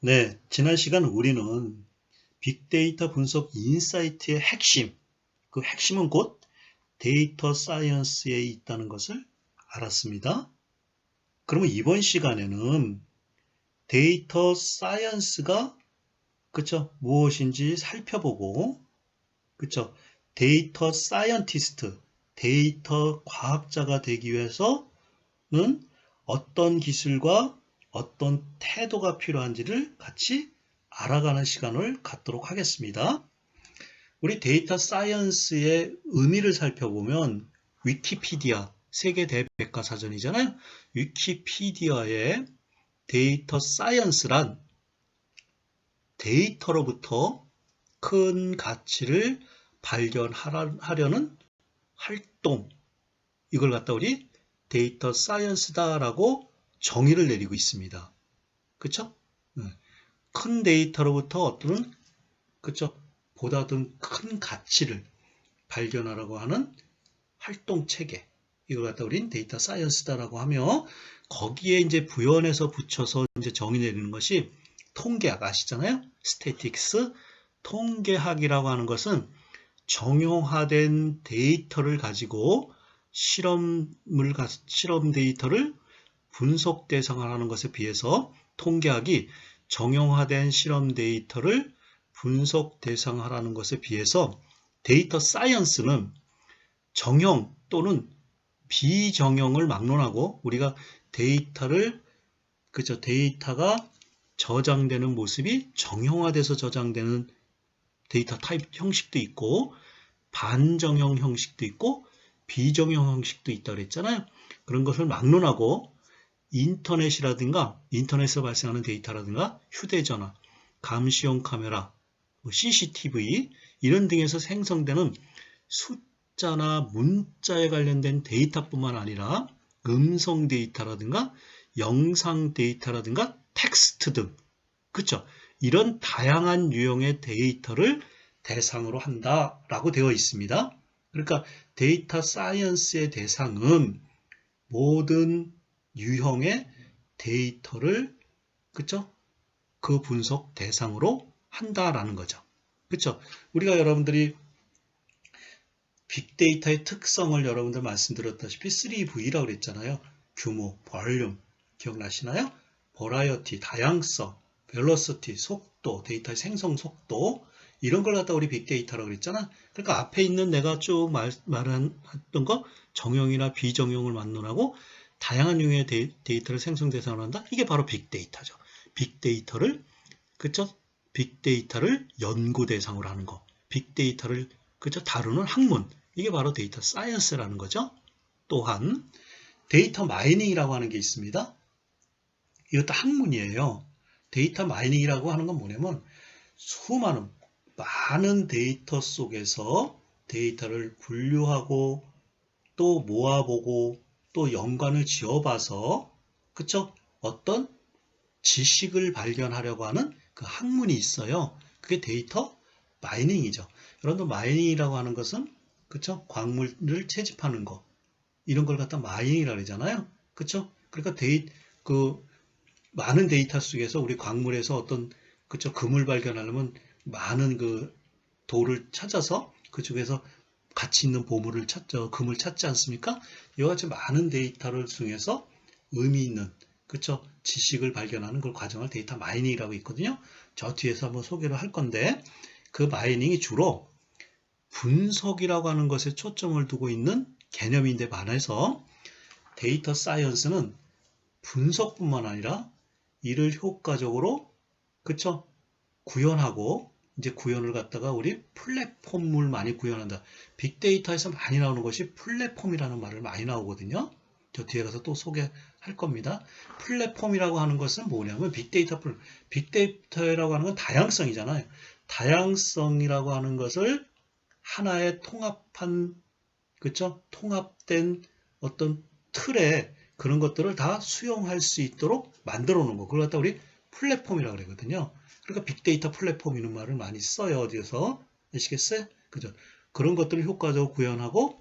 네, 지난 시간 우리는 빅데이터 분석 인사이트의 핵심, 그 핵심은 곧 데이터 사이언스에 있다는 것을 알았습니다. 그러면 이번 시간에는 데이터 사이언스가 그쵸 무엇인지 살펴보고 그쵸 데이터 사이언티스트, 데이터 과학자가 되기 위해서는 어떤 기술과 어떤 태도가 필요한지를 같이 알아가는 시간을 갖도록 하겠습니다. 우리 데이터 사이언스의 의미를 살펴보면 위키피디아, 세계 대백과사전이잖아요. 위키피디아의 데이터 사이언스란 데이터로부터 큰 가치를 발견하려는 활동, 이걸 갖다 우리 데이터 사이언스다라고 정의를 내리고 있습니다. 그쵸? 큰 데이터로부터 어떤, 그쵸? 보다 더 큰 가치를 발견하라고 하는 활동 체계. 이걸 갖다 우린 데이터 사이언스다라고 하며, 거기에 이제 부연해서 붙여서 이제 정의 내리는 것이 통계학 아시잖아요? 스태틱스. 통계학이라고 하는 것은 정형화된 데이터를 가지고 실험 데이터를 분석 대상을 하는 것에 비해서 통계학이 정형화된 실험 데이터를 분석 대상화하는 것에 비해서 데이터 사이언스는 정형 또는 비정형을 막론하고 우리가 데이터가 저장되는 모습이 정형화돼서 저장되는 데이터 타입 형식도 있고 반정형 형식도 있고 비정형 형식도 있다고 그랬잖아요. 그런 것을 막론하고 인터넷이라든가 인터넷에서 발생하는 데이터라든가 휴대전화, 감시용 카메라, CCTV 이런 등에서 생성되는 숫자나 문자에 관련된 데이터뿐만 아니라 음성 데이터라든가 영상 데이터라든가 텍스트 등 그렇죠? 이런 다양한 유형의 데이터를 대상으로 한다라고 되어 있습니다. 그러니까 데이터 사이언스의 대상은 모든 유형의 데이터를 그쵸? 그 분석 대상으로 한다라는 거죠. 그쵸? 우리가 여러분들이 빅데이터의 특성을 여러분들 말씀드렸다시피 3V라고 그랬잖아요. 규모, 볼륨 기억나시나요? 버라이어티, 다양성, 벨로시티, 속도, 데이터의 생성 속도 이런 걸 갖다 우리 빅데이터라고 그랬잖아. 그러니까 앞에 있는 내가 쭉 말했던 거 정형이나 비정형을 막론하고 다양한 유형의 데이터를 생성 대상으로 한다. 이게 바로 빅데이터죠. 빅데이터를 그쵸? 빅데이터를 연구 대상으로 하는 거. 빅데이터를 그쵸? 다루는 학문. 이게 바로 데이터 사이언스라는 거죠. 또한 데이터 마이닝이라고 하는 게 있습니다. 이것도 학문이에요. 데이터 마이닝이라고 하는 건 뭐냐면 많은 데이터 속에서 데이터를 분류하고 또 모아보고 또 연관을 지어봐서 그쵸? 어떤 지식을 발견하려고 하는 그 학문이 있어요. 그게 데이터 마이닝이죠. 여러분들 마이닝이라고 하는 것은 그쵸? 광물을 채집하는 거 이런 걸 갖다 마이닝이라고 그러잖아요. 그쵸? 그러니까 많은 데이터 속에서 우리 광물에서 어떤 그쵸? 금을 발견하려면 많은 그 돌을 찾아서 그쪽에서 가치 있는 보물을 찾죠. 금을 찾지 않습니까? 이와 같이 많은 데이터를 통해서 의미 있는 그쵸? 지식을 발견하는 그 과정을 데이터 마이닝이라고 있거든요. 저 뒤에서 한번 소개를 할 건데 그 마이닝이 주로 분석이라고 하는 것에 초점을 두고 있는 개념인데 반해서 데이터 사이언스는 분석뿐만 아니라 이를 효과적으로 그쵸? 구현하고 이제 구현을 갖다가 우리 플랫폼을 많이 구현한다. 빅데이터에서 많이 나오는 것이 플랫폼이라는 말을 많이 나오거든요. 저 뒤에 가서 또 소개할 겁니다. 플랫폼이라고 하는 것은 뭐냐면 빅데이터라고 하는 건 다양성이잖아요. 다양성이라고 하는 것을 하나의 그쵸? 통합된 어떤 틀에 그런 것들을 다 수용할 수 있도록 만들어 놓은 거. 그걸 갖다 우리 플랫폼이라고 그러거든요. 그러니까 빅데이터 플랫폼 이런 말을 많이 써요. 어디서 아시겠어요? 그죠? 그런 것들을 효과적으로 구현하고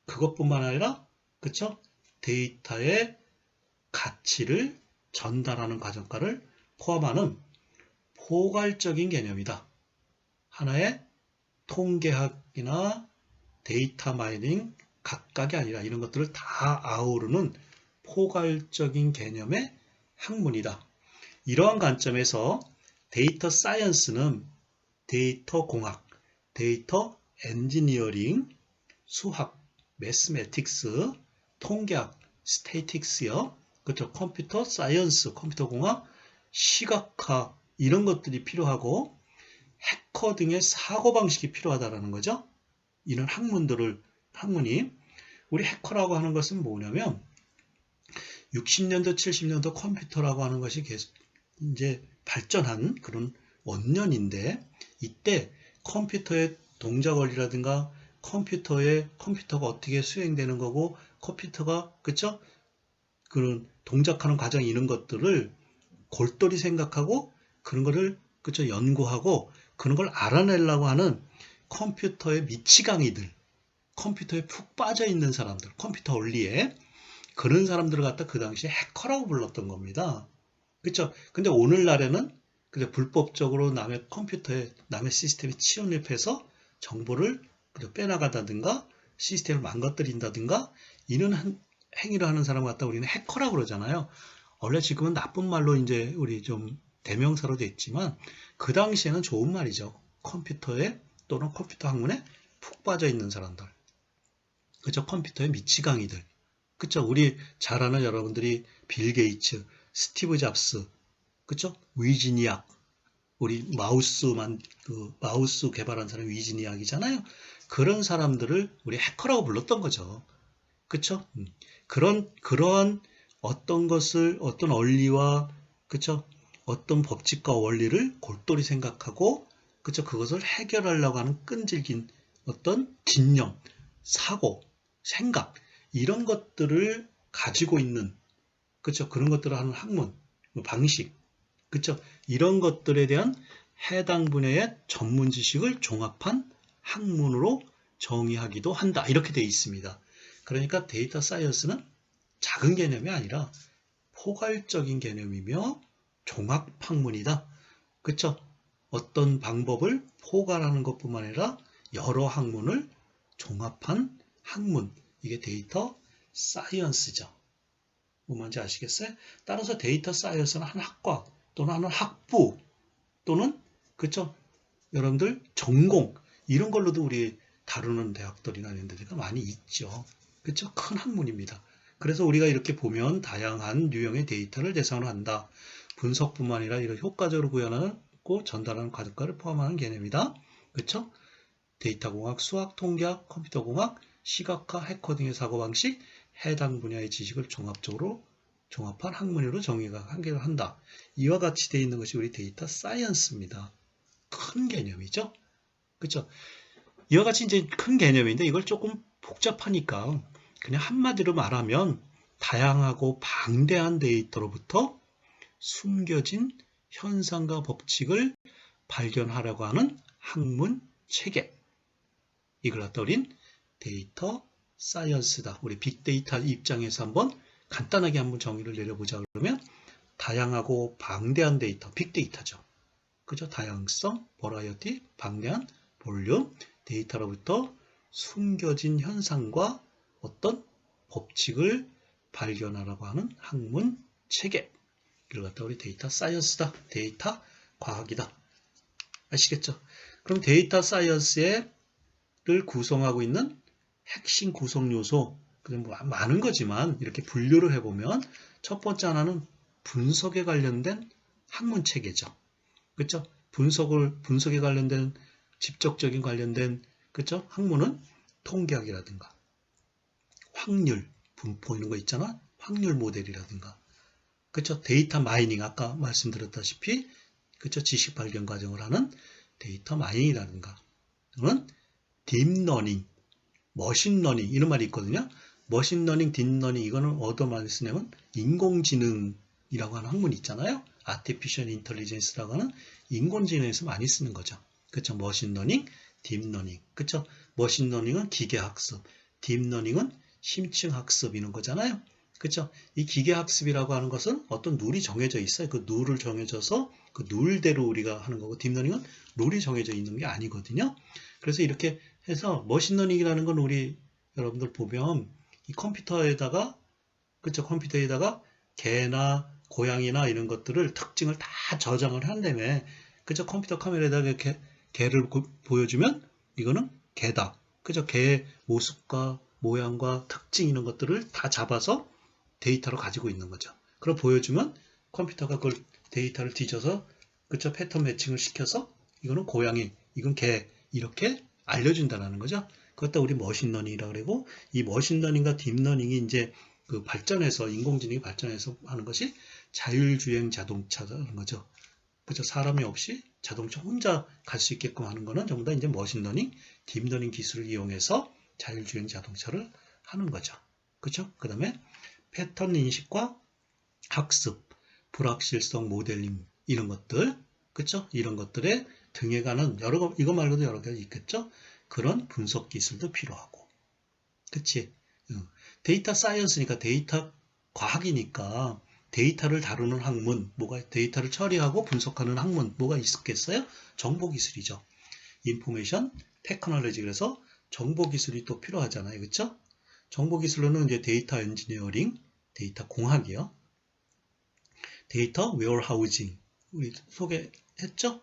그것뿐만 아니라 그쵸? 데이터의 가치를 전달하는 과정까지를 포함하는 포괄적인 개념이다. 하나의 통계학이나 데이터 마이닝 각각이 아니라 이런 것들을 다 아우르는 포괄적인 개념의 학문이다. 이러한 관점에서 데이터 사이언스는 데이터 공학, 데이터 엔지니어링, 수학, 매스매틱스, 통계학, 스태틱스요. 그렇죠. 컴퓨터 사이언스, 컴퓨터 공학, 시각화 이런 것들이 필요하고 해커 등의 사고방식이 필요하다는 거죠. 이런 학문이 우리 해커라고 하는 것은 뭐냐면 60년도, 70년도 컴퓨터라고 하는 것이 계속 이제 발전한 그런 원년인데 이때 컴퓨터의 동작 원리라든가 컴퓨터가 어떻게 수행되는 거고 컴퓨터가 그쵸? 그런 동작하는 과정 이런 것들을 골똘히 생각하고 그런 거를 그쵸? 연구하고 그런 걸 알아내려고 하는 컴퓨터의 미치광이들, 컴퓨터에 푹 빠져 있는 사람들, 컴퓨터 원리에 그런 사람들을 갖다 그 당시에 해커라고 불렀던 겁니다. 그렇죠? 근데 오늘날에는 그냥 불법적으로 남의 컴퓨터에 남의 시스템에 침입해서 정보를 빼나가다든가 시스템을 망가뜨린다든가 이런 행위를 하는 사람 갖다 우리는 해커라고 그러잖아요. 원래 지금은 나쁜 말로 이제 우리 좀 대명사로 됐지만 그 당시에는 좋은 말이죠. 컴퓨터에 또는 컴퓨터 학문에 푹 빠져 있는 사람들. 그죠? 컴퓨터의 미치광이들. 그쵸? 우리 잘 아는 여러분들이 빌 게이츠, 스티브 잡스, 그쵸? 위지니악, 우리 마우스 개발한 사람 위지니악이잖아요. 그런 사람들을 우리 해커라고 불렀던 거죠. 그쵸? 그러한 어떤 것을, 어떤 원리와, 그쵸? 어떤 법칙과 원리를 골똘히 생각하고, 그쵸? 그것을 해결하려고 하는 끈질긴 어떤 진념, 사고, 생각, 이런 것들을 가지고 있는, 그쵸? 그런 것들을 하는 학문, 방식, 그쵸? 이런 것들에 대한 해당 분야의 전문 지식을 종합한 학문으로 정의하기도 한다. 이렇게 되어 있습니다. 그러니까 데이터 사이언스는 작은 개념이 아니라 포괄적인 개념이며 종합 학문이다. 그쵸? 어떤 방법을 포괄하는 것뿐만 아니라 여러 학문을 종합한 학문. 이게 데이터 사이언스죠. 뭔지 아시겠어요? 따라서 데이터 사이언스는 한 학과 또는 한 학부 또는 그쵸? 여러분들 전공 이런 걸로도 우리 다루는 대학들이나 이런 데가 많이 있죠. 그쵸? 큰 학문입니다. 그래서 우리가 이렇게 보면 다양한 유형의 데이터를 대상으로 한다. 분석뿐만 아니라 이런 효과적으로 구현하고 전달하는 과정까지 포함하는 개념이다. 그쵸? 데이터 공학, 수학, 통계학, 컴퓨터 공학, 시각화, 해커 등의 사고방식, 해당 분야의 지식을 종합한 학문으로 한계를 한다. 이와 같이 되어 있는 것이 우리 데이터 사이언스입니다. 큰 개념이죠. 그렇죠? 이와 같이 이제 큰 개념인데 이걸 조금 복잡하니까 그냥 한마디로 말하면 다양하고 방대한 데이터로부터 숨겨진 현상과 법칙을 발견하려고 하는 학문 체계. 이걸 갖다 우린 데이터 사이언스다. 우리 빅데이터 입장에서 한번 간단하게 한번 정의를 내려보자 그러면 다양하고 방대한 데이터, 빅데이터죠. 그죠? 다양성, 버라이어티, 방대한 볼륨, 데이터로부터 숨겨진 현상과 어떤 법칙을 발견하라고 하는 학문 체계. 이걸 갖다 우리 데이터 사이언스다. 데이터 과학이다. 아시겠죠? 그럼 데이터 사이언스를 구성하고 있는 핵심 구성 요소, 뭐 많은 거지만 이렇게 분류를 해보면 첫 번째 하나는 분석에 관련된 학문 체계죠. 그렇죠? 분석에 관련된 직접적인 관련된 그렇죠? 학문은 통계학이라든가 확률, 분포 이런 거 있잖아. 확률 모델이라든가 그렇죠? 데이터 마이닝 아까 말씀드렸다시피 그렇죠? 지식 발견 과정을 하는 데이터 마이닝이라든가 또는 딥러닝, 머신러닝 이런 말이 있거든요. 머신러닝, 딥러닝 이거는 어떤 말을 쓰냐면 인공지능이라고 하는 학문이 있잖아요. 아티피셜 인텔리전스라고 하는 인공지능에서 많이 쓰는 거죠. 그렇죠? 머신러닝, 딥러닝. 그렇죠? 머신러닝은 기계학습, 딥러닝은 심층학습 이런 거잖아요. 그쵸? 이 기계학습이라고 하는 것은 어떤 룰이 정해져 있어요. 그 룰을 정해져서 그 룰대로 우리가 하는 거고 딥러닝은 룰이 정해져 있는 게 아니거든요. 그래서 이렇게 해서 머신러닝이라는 건 우리 여러분들 보면 이 컴퓨터에다가 그쵸? 컴퓨터에다가 개나 고양이나 이런 것들을 특징을 다 저장을 한다음에 그쵸? 컴퓨터 카메라에다가 이렇게 개를 보여주면 이거는 개다. 그죠? 개의 모습과 모양과 특징 이런 것들을 다 잡아서 데이터로 가지고 있는 거죠. 그걸 보여주면 컴퓨터가 그걸 데이터를 뒤져서 그쵸? 패턴 매칭을 시켜서 이거는 고양이, 이건 개 이렇게 알려준다는 거죠. 그것도 우리 머신러닝이라고 그러고 이 머신러닝과 딥러닝이 이제 그 발전해서 인공지능이 발전해서 하는 것이 자율주행 자동차라는 거죠. 그죠? 사람이 없이 자동차 혼자 갈 수 있게끔 하는 거는 전부 다 이제 머신러닝, 딥러닝 기술을 이용해서 자율주행 자동차를 하는 거죠. 그죠? 그 다음에 패턴 인식과 학습, 불확실성 모델링 이런 것들, 그쵸? 이런 것들에 등에가는 이거 말고도 여러 가지 있겠죠? 그런 분석 기술도 필요하고, 그치? 데이터 사이언스니까 데이터 과학이니까 데이터를 다루는 학문, 데이터를 처리하고 분석하는 학문 뭐가 있겠어요? 정보 기술이죠. 인포메이션 테크놀로지 그래서 정보 기술이 또 필요하잖아요, 그렇죠? 정보 기술로는 이제 데이터 엔지니어링, 데이터 공학이요. 데이터 웨어하우징 우리 소개했죠?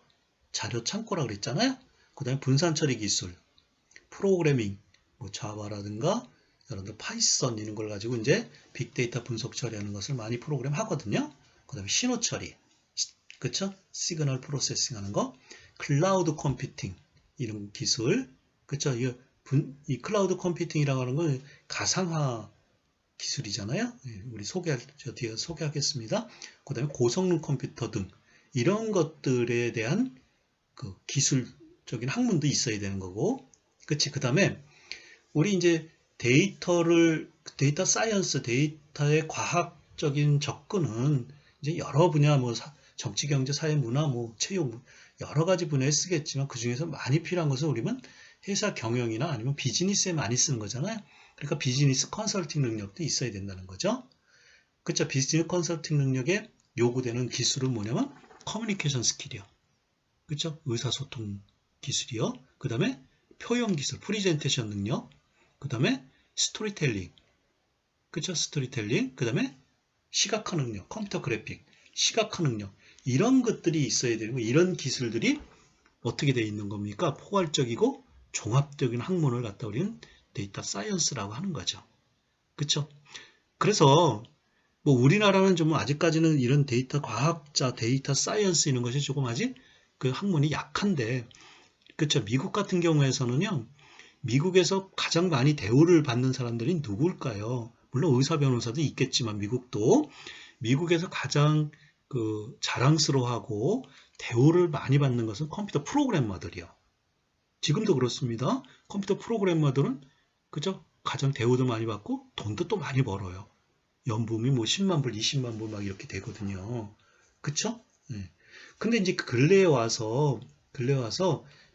자료 창고라 그랬잖아요. 그다음에 분산 처리 기술, 프로그래밍, 뭐 자바라든가 여러분들 파이썬 이런 걸 가지고 이제 빅데이터 분석 처리하는 것을 많이 프로그램 하거든요. 그다음에 신호 처리, 그쵸? 시그널 프로세싱 하는 거, 클라우드 컴퓨팅 이런 기술, 그쵸? 이 클라우드 컴퓨팅이라고 하는 건 가상화 기술이잖아요. 우리 저 뒤에 소개하겠습니다. 그 다음에 고성능 컴퓨터 등 이런 것들에 대한 그 기술적인 학문도 있어야 되는 거고, 그치? 그 다음에 우리 이제 데이터 사이언스, 데이터의 과학적인 접근은 이제 여러 분야, 뭐 정치, 경제, 사회, 문화, 뭐 체육 여러 가지 분야에 쓰겠지만 그 중에서 많이 필요한 것은 우리는 회사 경영이나 아니면 비즈니스에 많이 쓰는 거잖아요. 그러니까 비즈니스 컨설팅 능력도 있어야 된다는 거죠. 그렇죠? 비즈니스 컨설팅 능력에 요구되는 기술은 뭐냐면 커뮤니케이션 스킬이요. 그렇죠? 의사소통 기술이요. 그 다음에 표현 기술, 프리젠테이션 능력, 그 다음에 스토리텔링, 그렇죠? 스토리텔링, 그 다음에 시각화 능력, 컴퓨터 그래픽, 시각화 능력 이런 것들이 있어야 되고 이런 기술들이 어떻게 되어 있는 겁니까? 포괄적이고 종합적인 학문을 갖다 우리는 데이터 사이언스라고 하는 거죠. 그렇죠? 그래서 뭐 우리나라는 좀 아직까지는 이런 데이터 과학자, 데이터 사이언스 이런 것이 조금 아직 그 학문이 약한데, 그렇죠? 미국 같은 경우에서는요, 미국에서 가장 많이 대우를 받는 사람들이 누굴까요? 물론 의사 변호사도 있겠지만 미국에서 가장 그 자랑스러워하고 대우를 많이 받는 것은 컴퓨터 프로그래머들이요. 지금도 그렇습니다. 컴퓨터 프로그래머들은 그죠? 가장 대우도 많이 받고 돈도 또 많이 벌어요. 연봉이 뭐 10만 불, 20만 불 막 이렇게 되거든요. 그쵸? 네. 근데 이제 근래 와서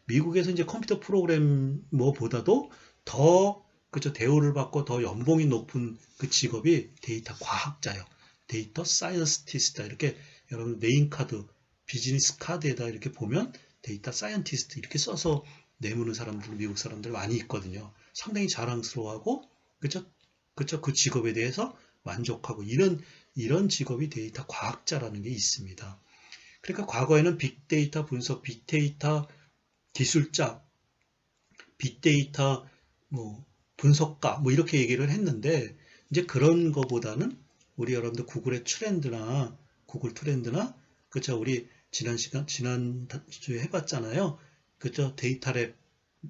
미국에서 이제 컴퓨터 프로그래머보다도 더 그죠? 대우를 받고 더 연봉이 높은 그 직업이 데이터 과학자요. 데이터 사이언티스트다. 이렇게 여러분 네임카드, 비즈니스 카드에다 이렇게 보면 데이터 사이언티스트 이렇게 써서 내무는 사람들, 미국 사람들 많이 있거든요. 상당히 자랑스러워하고, 그쵸? 그쵸? 그 직업에 대해서 만족하고, 이런 직업이 데이터 과학자라는 게 있습니다. 그러니까 과거에는 빅데이터 분석, 빅데이터 기술자, 빅데이터 뭐 분석가, 뭐 이렇게 얘기를 했는데, 이제 그런 거보다는 우리 여러분들 구글 트렌드나, 그쵸? 우리 지난 주에 해봤잖아요. 그죠? 데이터랩,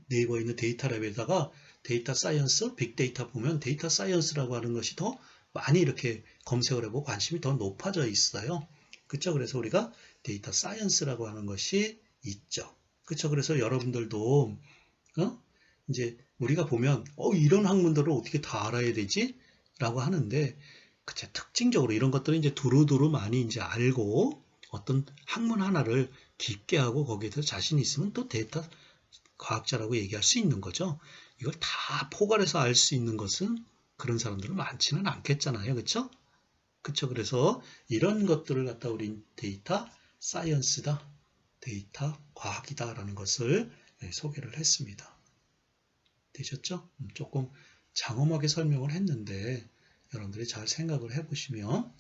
네이버에 있는 데이터랩에다가 데이터 사이언스, 빅데이터 보면 데이터 사이언스라고 하는 것이 더 많이 이렇게 검색을 해보고 관심이 더 높아져 있어요. 그쵸? 그래서 우리가 데이터 사이언스라고 하는 것이 있죠. 그쵸? 그래서 여러분들도, 이제 우리가 보면, 이런 학문들을 어떻게 다 알아야 되지? 라고 하는데, 그쵸? 특징적으로 이런 것들은 이제 두루두루 많이 이제 알고 어떤 학문 하나를 깊게 하고 거기에 대해서 자신 있으면 또 데이터 과학자라고 얘기할 수 있는 거죠. 이걸 다 포괄해서 알 수 있는 것은 그런 사람들은 많지는 않겠잖아요. 그렇죠? 그렇죠. 그래서 이런 것들을 갖다 우리 데이터 사이언스다, 데이터 과학이다라는 것을 소개를 했습니다. 되셨죠? 조금 장엄하게 설명을 했는데 여러분들이 잘 생각을 해보시면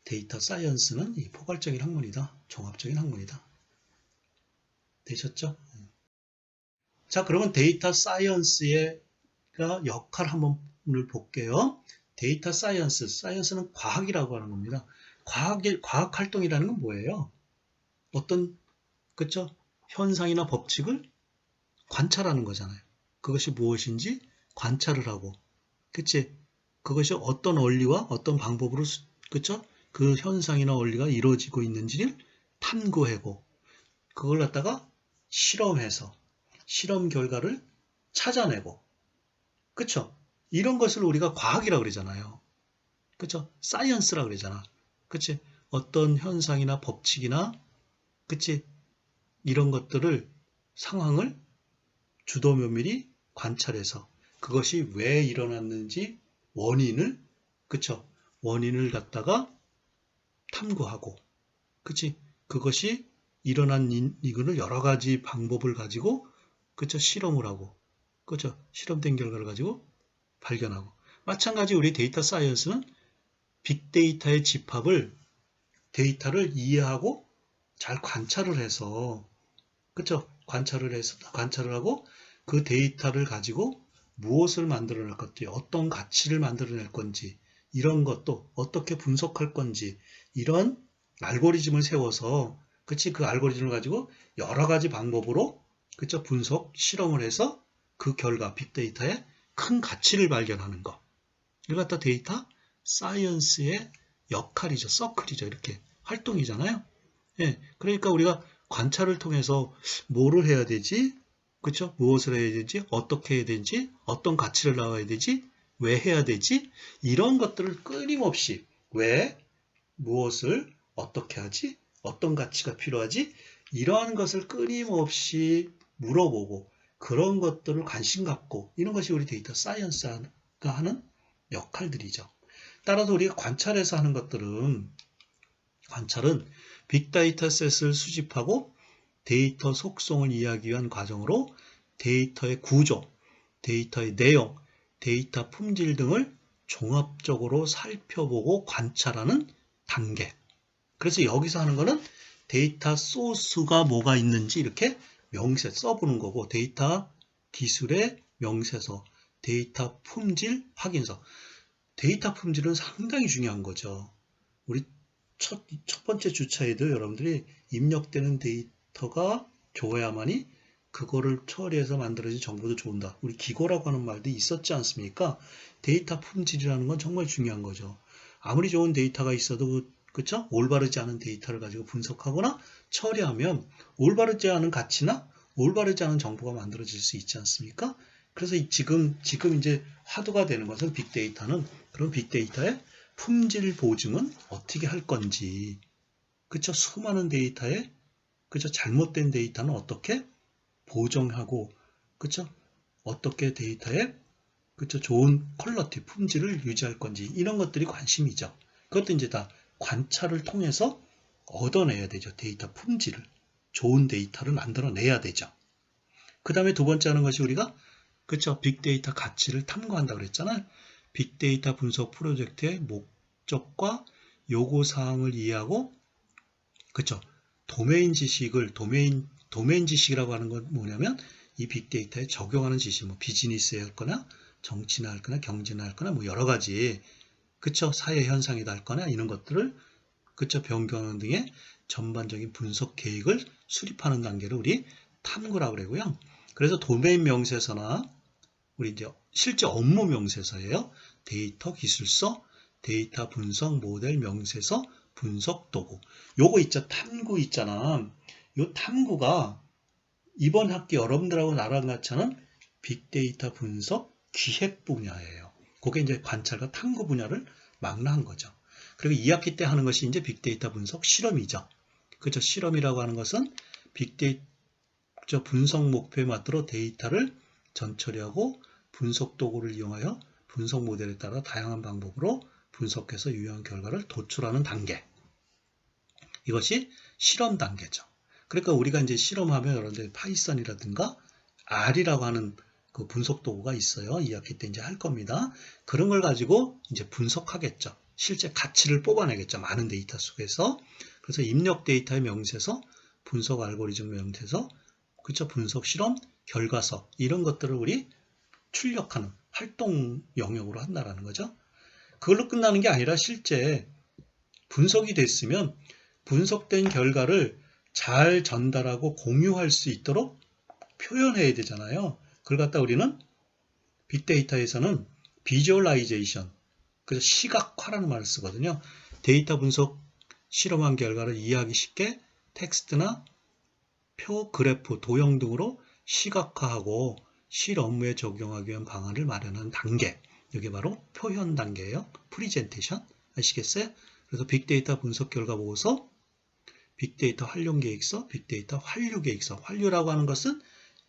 데이터 사이언스는 이 포괄적인 학문이다, 종합적인 학문이다. 되셨죠? 자, 그러면 데이터 사이언스의 역할 한번 볼게요. 데이터 사이언스, 사이언스는 과학이라고 하는 겁니다. 과학 활동이라는 건 뭐예요? 어떤, 그쵸? 현상이나 법칙을 관찰하는 거잖아요. 그것이 무엇인지 관찰을 하고, 그치? 그것이 어떤 원리와 어떤 방법으로, 그쵸? 그 현상이나 원리가 이루어지고 있는지를 탐구하고, 그걸 갖다가 실험해서, 실험 결과를 찾아내고, 그쵸? 이런 것을 우리가 과학이라고 그러잖아요. 그쵸? 사이언스라고 그러잖아. 그치? 어떤 현상이나 법칙이나, 그치? 이런 것들을, 상황을 주도 면밀히 관찰해서 그것이 왜 일어났는지 원인을, 그쵸? 원인을 갖다가 탐구하고, 그치? 그것이 일어난 이거를 여러 가지 방법을 가지고, 그쵸? 실험을 하고, 그쵸? 실험된 결과를 가지고 발견하고. 마찬가지 우리 데이터 사이언스는 빅데이터의 집합을, 데이터를 이해하고 잘 관찰을 해서, 그쵸? 관찰을 하고 그 데이터를 가지고 무엇을 만들어낼 건지, 어떤 가치를 만들어낼 건지, 이런 것도 어떻게 분석할 건지, 이런 알고리즘을 세워서, 그치? 그 알고리즘을 가지고 여러 가지 방법으로, 그쵸? 분석, 실험을 해서 그 결과, 빅데이터의 큰 가치를 발견하는 것. 이걸 갖다 데이터 사이언스의 역할이죠. 서클이죠. 이렇게 활동이잖아요. 예, 그러니까 우리가 관찰을 통해서 뭐를 해야 되지? 그쵸? 무엇을 해야 되지? 어떻게 해야 되지? 어떤 가치를 나와야 되지? 왜 해야 되지? 이런 것들을 끊임없이 왜, 무엇을 어떻게 하지? 어떤 가치가 필요하지? 이러한 것을 끊임없이 물어보고 그런 것들을 관심 갖고 이런 것이 우리 데이터 사이언스가 하는 역할들이죠. 따라서 우리가 관찰해서 하는 것들은 관찰은 빅데이터셋을 수집하고 데이터 속성을 이해하기 위한 과정으로 데이터의 구조, 데이터의 내용, 데이터 품질 등을 종합적으로 살펴보고 관찰하는 단계. 그래서 여기서 하는 거는 데이터 소스가 뭐가 있는지 이렇게 명세 써보는 거고 데이터 기술의 명세서, 데이터 품질 확인서. 데이터 품질은 상당히 중요한 거죠. 우리 첫 번째 주차에도 여러분들이 입력되는 데이터가 좋아야만이 그거를 처리해서 만들어진 정보도 좋은다. 우리 기고라고 하는 말도 있었지 않습니까? 데이터 품질이라는 건 정말 중요한 거죠. 아무리 좋은 데이터가 있어도 그쵸? 올바르지 않은 데이터를 가지고 분석하거나 처리하면 올바르지 않은 가치나 올바르지 않은 정보가 만들어질 수 있지 않습니까? 그래서 지금 이제 화두가 되는 것은 빅데이터는 그런 빅데이터의 품질 보증은 어떻게 할 건지, 그쵸? 수많은 데이터에, 그쵸? 잘못된 데이터는 어떻게 보정하고, 그쵸? 어떻게 데이터에, 그쵸? 좋은 퀄리티, 품질을 유지할 건지, 이런 것들이 관심이죠. 그것도 이제 다 관찰을 통해서 얻어내야 되죠. 데이터 품질을. 좋은 데이터를 만들어내야 되죠. 그 다음에 두 번째 하는 것이 우리가, 그쵸? 빅데이터 가치를 탐구한다고 그랬잖아요. 빅데이터 분석 프로젝트의 목적과 요구사항을 이해하고, 그쵸? 도메인 지식이라고 하는 건 뭐냐면, 이 빅데이터에 적용하는 지식, 뭐 비즈니스에 할 거나, 정치나 할 거나, 경제나 할 거나, 뭐 여러 가지, 그쵸? 사회 현상이다 할 거나, 이런 것들을, 그쵸? 변경하는 등의 전반적인 분석 계획을 수립하는 단계를 우리 탐구라고 그러고요. 그래서 도메인 명세서나, 우리 이제 실제 업무 명세서예요. 데이터 기술서, 데이터 분석 모델 명세서, 분석 도구. 요거 있죠. 탐구 있잖아. 요 탐구가 이번 학기 여러분들하고 나랑 같이 하는 빅데이터 분석 기획 분야예요. 그게 이제 관찰과 탐구 분야를 망라한 거죠. 그리고 2학기 때 하는 것이 이제 빅데이터 분석 실험이죠. 그죠? 실험이라고 하는 것은 빅데이터 분석 목표에 맞도록 데이터를 전처리하고 분석 도구를 이용하여 분석 모델에 따라 다양한 방법으로 분석해서 유효한 결과를 도출하는 단계. 이것이 실험 단계죠. 그러니까 우리가 이제 실험하면 여러분들 파이썬이라든가 R이라고 하는 그 분석 도구가 있어요. 2학기 때 이제 할 겁니다. 그런 걸 가지고 이제 분석하겠죠. 실제 가치를 뽑아내겠죠. 많은 데이터 속에서. 그래서 입력 데이터의 명세서, 분석 알고리즘 명세서, 그쵸? 분석 실험, 결과서 이런 것들을 우리 출력하는 활동 영역으로 한다라는 거죠. 그걸로 끝나는 게 아니라 실제 분석이 됐으면 분석된 결과를 잘 전달하고 공유할 수 있도록 표현해야 되잖아요. 그걸 갖다 우리는 빅데이터에서는 비주얼라이제이션, 그래서 시각화라는 말을 쓰거든요. 데이터 분석 실험한 결과를 이해하기 쉽게 텍스트나 표, 그래프, 도형 등으로 시각화하고 실 업무에 적용하기 위한 방안을 마련하는 단계. 이게 바로 표현 단계예요. 프리젠테이션. 아시겠어요? 그래서 빅데이터 분석 결과 보고서, 빅데이터 활용 계획서, 빅데이터 환류 계획서. 환류라고 하는 것은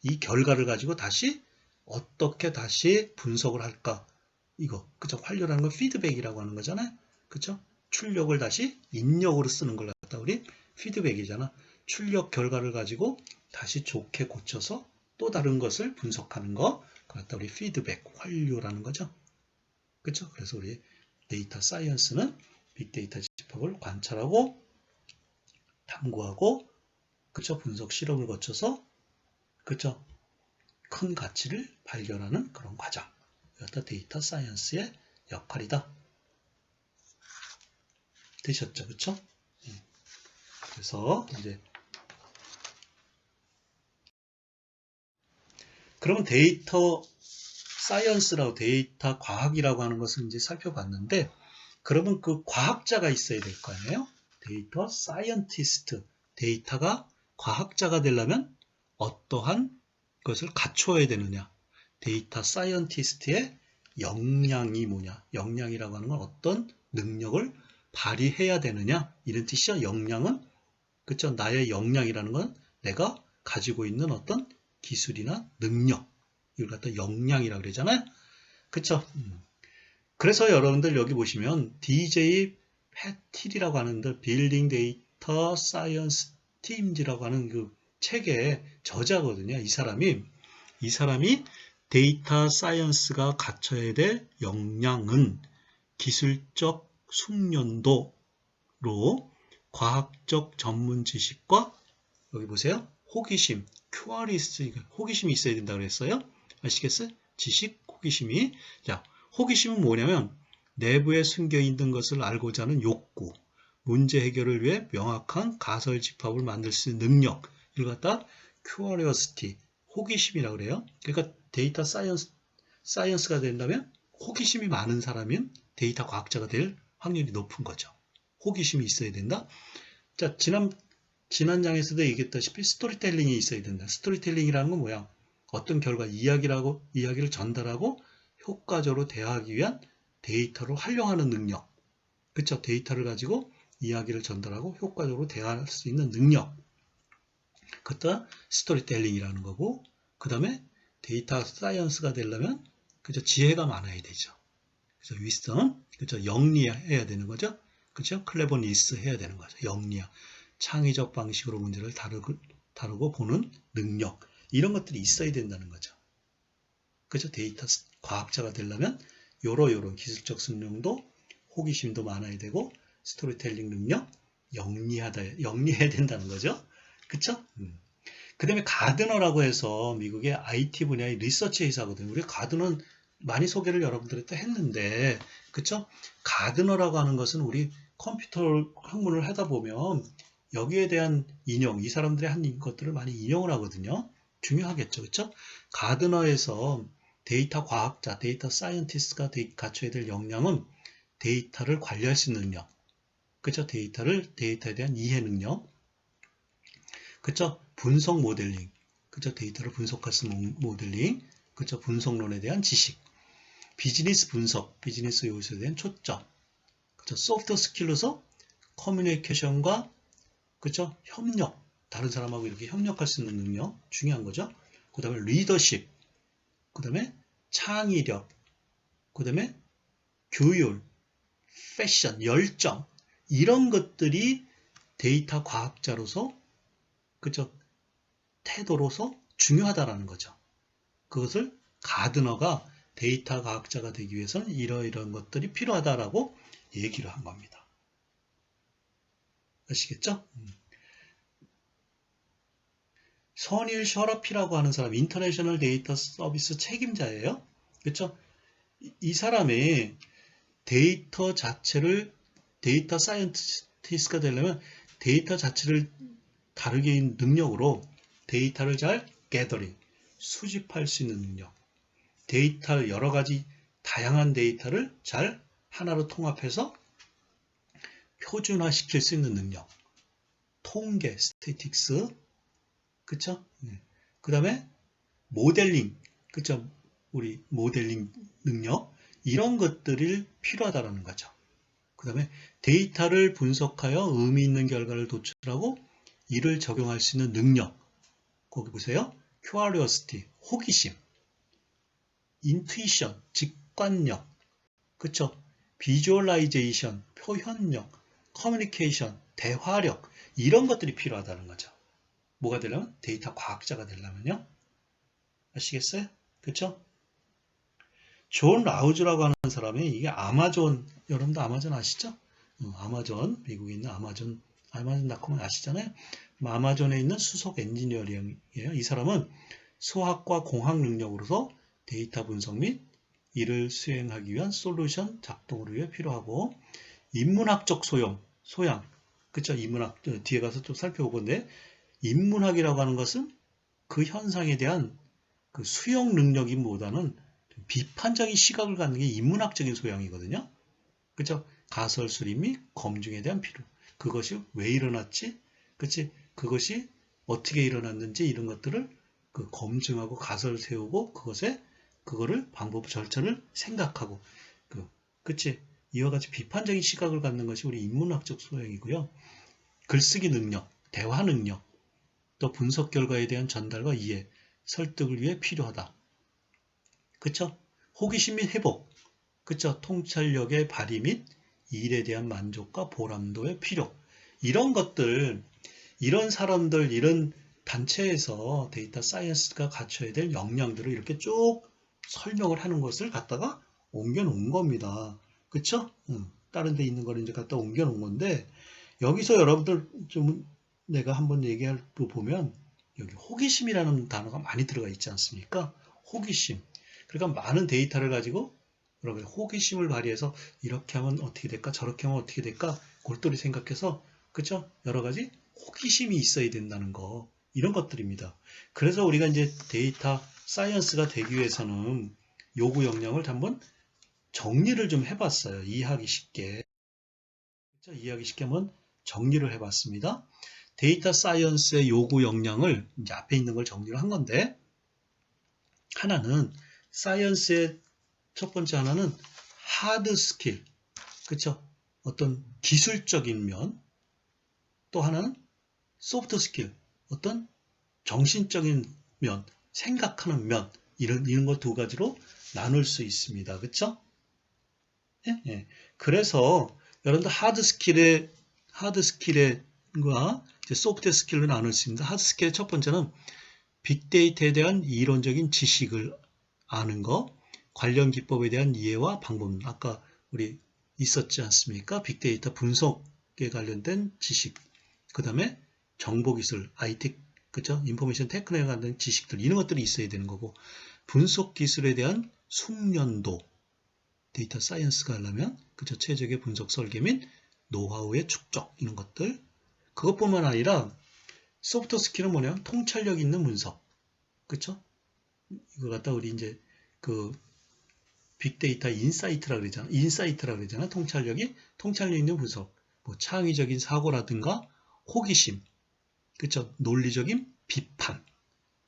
이 결과를 가지고 다시 어떻게 다시 분석을 할까? 이거. 그죠? 환류라는 건 피드백이라고 하는 거잖아요. 그죠? 출력을 다시 입력으로 쓰는 걸 갖다 우리 피드백이잖아. 출력 결과를 가지고 다시 좋게 고쳐서 또 다른 것을 분석하는 거. 그걸 갖다 우리 피드백, 환류라는 거죠. 그죠? 그래서 우리 데이터 사이언스는 빅데이터 집합을 관찰하고 탐구하고 그쵸? 분석 실험을 거쳐서 그쵸? 큰 가치를 발견하는 그런 과정. 이것도 데이터 사이언스의 역할이다. 되셨죠? 그쵸? 그래서 이제 그러면 데이터 사이언스라고 데이터 과학이라고 하는 것을 이제 살펴봤는데 그러면 그 과학자가 있어야 될 거 아니에요? 데이터 사이언티스트. 데이터가 과학자가 되려면 어떠한 것을 갖춰야 되느냐? 데이터 사이언티스트의 역량이 뭐냐? 역량이라고 하는 건 어떤 능력을 발휘해야 되느냐? 이런 뜻이죠. 역량은 그쵸? 나의 역량이라는 건 내가 가지고 있는 어떤 기술이나 능력 이걸 갖다 역량이라고 그러잖아요. 그쵸? 그래서 여러분들 여기 보시면 DJ 패틸이라고 하는데 Building Data Science Teams라고 하는 그 책의 저자거든요. 이 사람이 데이터 사이언스가 갖춰야 될 역량은 기술적 숙련도로 과학적 전문 지식과 여기 보세요. 호기심, 큐어리스, 호기심이 있어야 된다고 그랬어요. 아시겠어요? 지식, 호기심이. 자, 호기심은 뭐냐면 내부에 숨겨 있는 것을 알고자 하는 욕구, 문제 해결을 위해 명확한 가설 집합을 만들 수 있는 능력, 이걸 갖다 curiosity, 호기심이라고 그래요. 그러니까 데이터 사이언스가 된다면 호기심이 많은 사람은 데이터 과학자가 될 확률이 높은 거죠. 호기심이 있어야 된다. 자, 지난 장에서도 얘기했다시피 스토리텔링이 있어야 된다. 스토리텔링이라는 건 뭐야? 어떤 결과 이야기를 전달하고 효과적으로 대화하기 위한 데이터로 활용하는 능력. 그쵸? 데이터를 가지고 이야기를 전달하고 효과적으로 대화할 수 있는 능력. 그것도 스토리텔링이라는 거고, 그 다음에 데이터 사이언스가 되려면, 그죠? 지혜가 많아야 되죠. 그죠? 위스덤, 그죠? 영리해야 되는 거죠. 그죠? 클레버니스 해야 되는 거죠. 영리야. 창의적 방식으로 문제를 다루고 보는 능력. 이런 것들이 있어야 된다는 거죠. 그죠? 데이터 과학자가 되려면 요런 기술적 숙련도, 호기심도 많아야 되고 스토리텔링 능력, 영리해야 된다는 거죠. 그쵸? 그 다음에 가드너라고 해서 미국의 IT 분야의 리서치 회사거든요. 우리 가드너는 많이 소개를 여러분들한테 했는데, 그쵸? 가드너라고 하는 것은 우리 컴퓨터 학문을 하다 보면 여기에 대한 인용, 이 사람들이 한 것들을 많이 인용을 하거든요. 중요하겠죠. 그쵸? 가드너에서 데이터 과학자, 데이터 사이언티스트가 갖춰야 될 역량은 데이터를 관리할 수 있는 능력. 그쵸? 데이터에 대한 이해 능력. 그쵸? 분석 모델링. 그쵸? 데이터를 분석할 수 있는 모델링. 그쵸? 분석론에 대한 지식. 비즈니스 분석, 비즈니스 요소에 대한 초점. 그쵸? 소프트 스킬로서 커뮤니케이션과 그쵸? 협력. 다른 사람하고 이렇게 협력할 수 있는 능력. 중요한 거죠. 그 다음에 리더십. 그 다음에 창의력. 그 다음에 교율, 패션, 열정 이런 것들이 데이터 과학자로서 그죠? 태도로서 중요하다라는 거죠. 그것을 가드너가 데이터 과학자가 되기 위해서는 이러이러한 것들이 필요하다라고 얘기를 한 겁니다. 아시겠죠? 선일 셔러피라고 하는 사람, 인터내셔널 데이터 서비스 책임자예요. 그렇죠? 이 사람의 데이터 자체를 데이터 사이언티스트가 되려면 데이터 자체를 다루게 있는 능력으로 데이터를 잘 게더링, 수집할 수 있는 능력, 데이터 여러 가지 다양한 데이터를 잘 하나로 통합해서 표준화시킬 수 있는 능력, 통계, 스태틱스, 그쵸? 그 다음에 모델링, 그쵸? 우리 모델링 능력, 이런 것들이 필요하다는 거죠. 그 다음에 데이터를 분석하여 의미 있는 결과를 도출하고 이를 적용할 수 있는 능력. 거기 보세요. curiosity, 호기심, intuition, 직관력, 그쵸? visualization, 표현력, communication, 대화력, 이런 것들이 필요하다는 거죠. 뭐가 되려면? 데이터 과학자가 되려면요. 아시겠어요? 그쵸? 존 라우즈라고 하는 사람이 이게 아마존, 여러분도 아마존 아시죠? 아마존, 미국에 있는 아마존닷컴 아시잖아요? 아마존에 있는 수석 엔지니어링이에요. 이 사람은 수학과 공학 능력으로서 데이터 분석 및 이를 수행하기 위한 솔루션 작동을 위해 필요하고 인문학적 소양, 그쵸? 인문학, 뒤에 가서 좀 살펴볼 건데 인문학이라고 하는 것은 그 현상에 대한 그 수용 능력이보다는 비판적인 시각을 갖는 게 인문학적인 소양이거든요. 그죠? 가설 수립 및 검증에 대한 필요. 그것이 왜 일어났지? 그치? 그것이 어떻게 일어났는지 이런 것들을 그 검증하고 가설을 세우고 그거를 방법 절차를 생각하고 그치? 이와 같이 비판적인 시각을 갖는 것이 우리 인문학적 소양이고요. 글쓰기 능력, 대화 능력, 또 분석 결과에 대한 전달과 이해, 설득을 위해 필요하다. 그쵸? 호기심 및 회복, 그쵸? 통찰력의 발휘 및 일에 대한 만족과 보람도의 필요. 이런 것들, 이런 사람들, 이런 단체에서 데이터 사이언스가 갖춰야 될 역량들을 이렇게 쭉 설명을 하는 것을 갖다가 옮겨 놓은 겁니다. 그쵸? 다른 데 있는 거를 이제 갖다 옮겨 놓은 건데, 여기서 여러분들 좀 내가 한번 얘기할 거 보면, 여기 호기심이라는 단어가 많이 들어가 있지 않습니까? 호기심. 그러니까 많은 데이터를 가지고 여러분 호기심을 발휘해서 이렇게 하면 어떻게 될까? 저렇게 하면 어떻게 될까? 골똘히 생각해서 그쵸? 여러 가지 호기심이 있어야 된다는 거. 이런 것들입니다. 그래서 우리가 이제 데이터 사이언스가 되기 위해서는 요구 역량을 한번 정리를 좀 해봤어요. 이해하기 쉽게. 그쵸? 이해하기 쉽게 한번 정리를 해봤습니다. 데이터 사이언스의 요구 역량을 이제 앞에 있는 걸 정리를 한 건데 하나는 사이언스의 첫 번째 하나는 하드 스킬, 그쵸? 어떤 기술적인 면, 또 하나는 소프트 스킬, 어떤 정신적인 면, 생각하는 면, 이런 거 두 가지로 나눌 수 있습니다. 그쵸? 예? 예. 그래서 여러분들 하드 스킬과 소프트 스킬로 나눌 수 있습니다. 하드 스킬의 첫 번째는 빅데이터에 대한 이론적인 지식을 아는 거, 관련 기법에 대한 이해와 방법, 아까 우리 있었지 않습니까? 빅데이터 분석에 관련된 지식, 그 다음에 정보기술, IT, 그죠? 인포메이션 테크닉에 관련된 지식들, 이런 것들이 있어야 되는 거고, 분석 기술에 대한 숙련도, 데이터 사이언스가 하려면, 그죠? 최적의 분석 설계 및 노하우의 축적, 이런 것들. 그것뿐만 아니라, 소프트 스킬은 뭐냐면, 통찰력 있는 분석. 그쵸? 이거 갖다 우리 이제, 빅데이터 인사이트라 그러잖아. 통찰력 있는 분석. 뭐 창의적인 사고라든가 호기심, 그쵸? 논리적인 비판,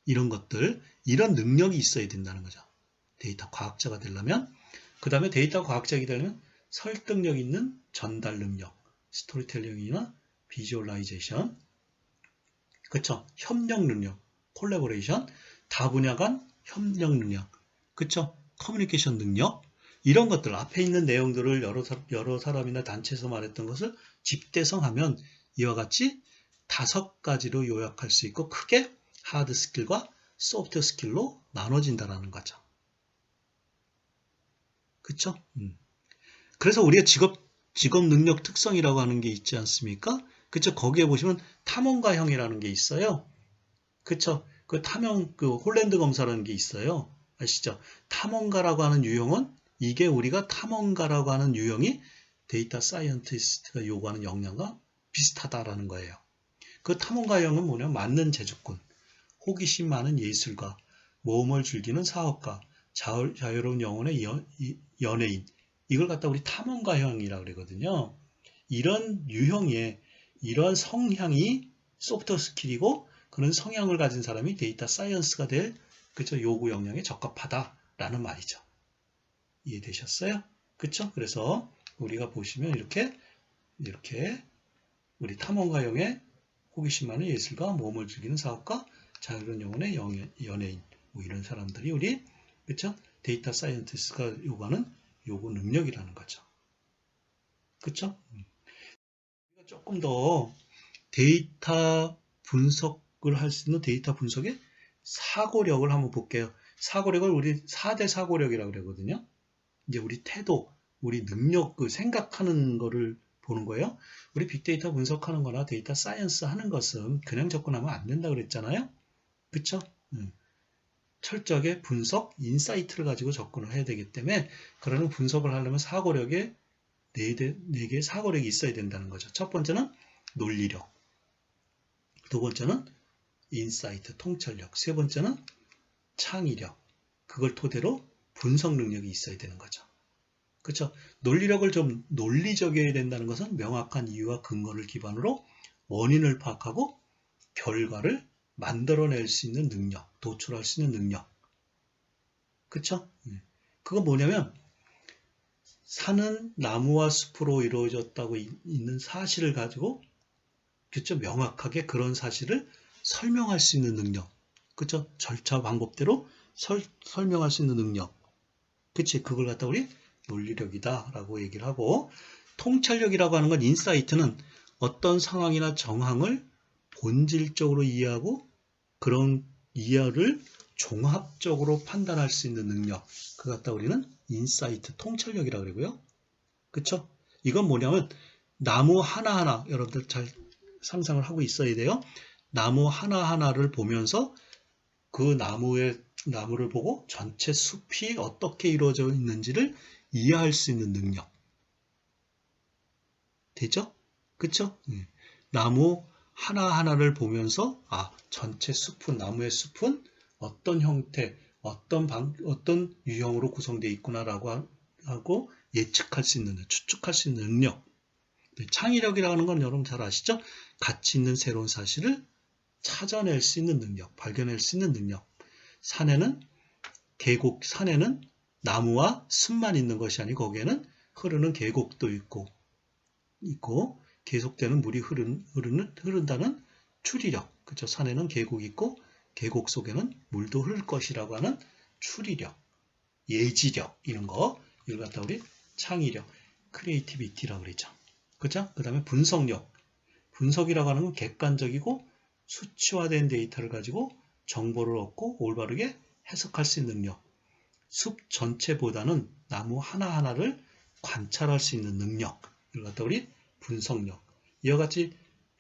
이런 것들, 이런 능력이 있어야 된다는 거죠. 데이터 과학자가 되려면. 그 다음에 데이터 과학자가 되려면 설득력 있는 전달 능력, 스토리텔링이나 비주얼라이제이션, 그쵸? 협력 능력, 콜라보레이션, 다분야 간 협력 능력, 그쵸? 커뮤니케이션 능력, 이런 것들 앞에 있는 내용들을 여러 사람이나 단체에서 말했던 것을 집대성하면 이와 같이 5가지로 요약할 수 있고 크게 하드 스킬과 소프트 스킬로 나눠진다는 거죠. 그쵸? 그래서 우리가 직업 능력 특성이라고 하는 게 있지 않습니까? 그쵸? 거기에 보시면 탐험가형이라는 게 있어요. 그쵸? 그 홀랜드 검사라는 게 있어요. 아시죠? 탐험가라고 하는 유형은 이게 우리가 탐험가라고 하는 유형이 데이터 사이언티스트가 요구하는 역량과 비슷하다라는 거예요. 그 탐험가형은 뭐냐면 맞는 재주꾼, 호기심 많은 예술가, 모험을 즐기는 사업가, 자유로운 영혼의 연예인. 이걸 갖다 우리 탐험가형이라고 그러거든요. 이런 유형의 이러한 성향이 소프트 스킬이고 그런 성향을 가진 사람이 데이터 사이언스가 될 그쵸 요구 역량에 적합하다라는 말이죠. 이해되셨어요? 그쵸? 그래서 우리가 보시면 이렇게 우리 탐험가형의 호기심 많은 예술가, 모험을 즐기는 사업가, 자유로운 영혼의 연예인 뭐 이런 사람들이 우리 그쵸? 데이터 사이언티스트가 요구하는 요구 능력이라는 거죠. 그쵸? 우리가 조금 더 데이터 분석을 할 수 있는 데이터 분석의 사고력을 한번 볼게요. 사고력을 우리 4대 사고력이라고 그러거든요. 이제 우리 태도, 우리 능력, 그 생각하는 거를 보는 거예요. 우리 빅데이터 분석하는 거나 데이터 사이언스 하는 것은 그냥 접근하면 안 된다고 그랬잖아요. 그쵸? 철저하게 분석, 인사이트를 가지고 접근을 해야 되기 때문에 그러는 분석을 하려면 사고력에 4개의 사고력이 있어야 된다는 거죠. 첫 번째는 논리력, 두 번째는 인사이트, 통찰력, 세 번째는 창의력, 그걸 토대로 분석 능력이 있어야 되는 거죠. 그렇죠? 논리력을 좀 논리적이어야 된다는 것은 명확한 이유와 근거를 기반으로 원인을 파악하고 결과를 만들어낼 수 있는 능력, 도출할 수 있는 능력. 그렇죠? 그건 뭐냐면 산은 나무와 숲으로 이루어졌다고 있는 사실을 가지고 그렇죠? 명확하게 그런 사실을 설명할 수 있는 능력. 그렇죠? 절차 방법대로 설명할 수 있는 능력. 그치? 그걸 갖다 우리 논리력이다라고 얘기를 하고 통찰력이라고 하는 건 인사이트는 어떤 상황이나 정황을 본질적으로 이해하고 그런 이해를 종합적으로 판단할 수 있는 능력. 그걸 갖다 우리는 인사이트, 통찰력이라고 그러고요. 그쵸? 이건 뭐냐면 나무 하나하나 여러분들 잘 상상을 하고 있어야 돼요. 나무 하나하나를 보면서 그 나무를 보고 전체 숲이 어떻게 이루어져 있는지를 이해할 수 있는 능력. 되죠? 그쵸? 나무 하나하나를 보면서 전체 숲은 나무의 숲은 어떤 형태, 어떤 유형으로 구성되어 있구나라고 하고 예측할 수 있는 추측할 수 있는 능력. 창의력이라고 하는 건 여러분 잘 아시죠? 가치 있는 새로운 사실을 찾아낼 수 있는 능력, 발견할 수 있는 능력. 산에는 나무와 숲만 있는 것이 아니고 거기에는 흐르는 계곡도 있고 계속되는 물이 흐른다는 추리력. 그렇죠? 산에는 계곡이 있고 계곡 속에는 물도 흐를 것이라고 하는 추리력, 예지력 이런 거 이걸 갖다 우리 창의력, 크리에이티비티라고 그러죠. 그렇죠? 그다음에 분석력. 분석이라고 하는 건 객관적이고 수치화된 데이터를 가지고 정보를 얻고 올바르게 해석할 수 있는 능력. 숲 전체보다는 나무 하나하나를 관찰할 수 있는 능력. 이걸 갖다 우리 분석력. 이와 같이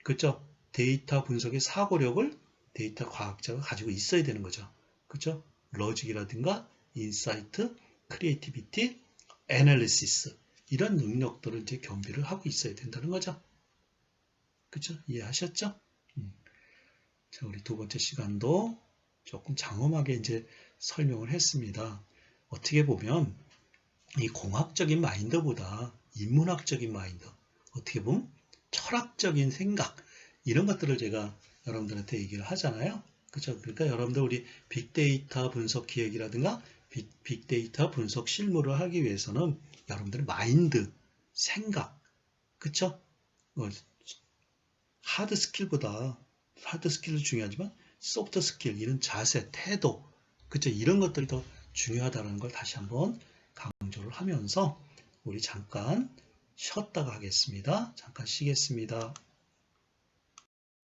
그죠? 데이터 분석의 사고력을 데이터 과학자가 가지고 있어야 되는 거죠. 그죠? 로직이라든가 인사이트, 크리에이티비티, 애널리시스 이런 능력들을 이제 겸비를 하고 있어야 된다는 거죠. 그죠? 이해하셨죠? 자, 우리 두 번째 시간도 조금 장엄하게 이제 설명을 했습니다. 어떻게 보면 이 공학적인 마인드보다 인문학적인 마인드, 어떻게 보면 철학적인 생각 이런 것들을 제가 여러분들한테 얘기를 하잖아요. 그렇죠? 그러니까 여러분들 우리 빅데이터 분석 기획이라든가 빅데이터 분석 실무를 하기 위해서는 여러분들의 마인드, 생각, 그렇죠? 하드 스킬보다 하드 스킬도 중요하지만 소프트 스킬, 이런 자세, 태도, 그렇죠? 이런 것들이 더 중요하다는 걸 다시 한번 강조를 하면서 우리 잠깐 쉬었다가 하겠습니다. 잠깐 쉬겠습니다.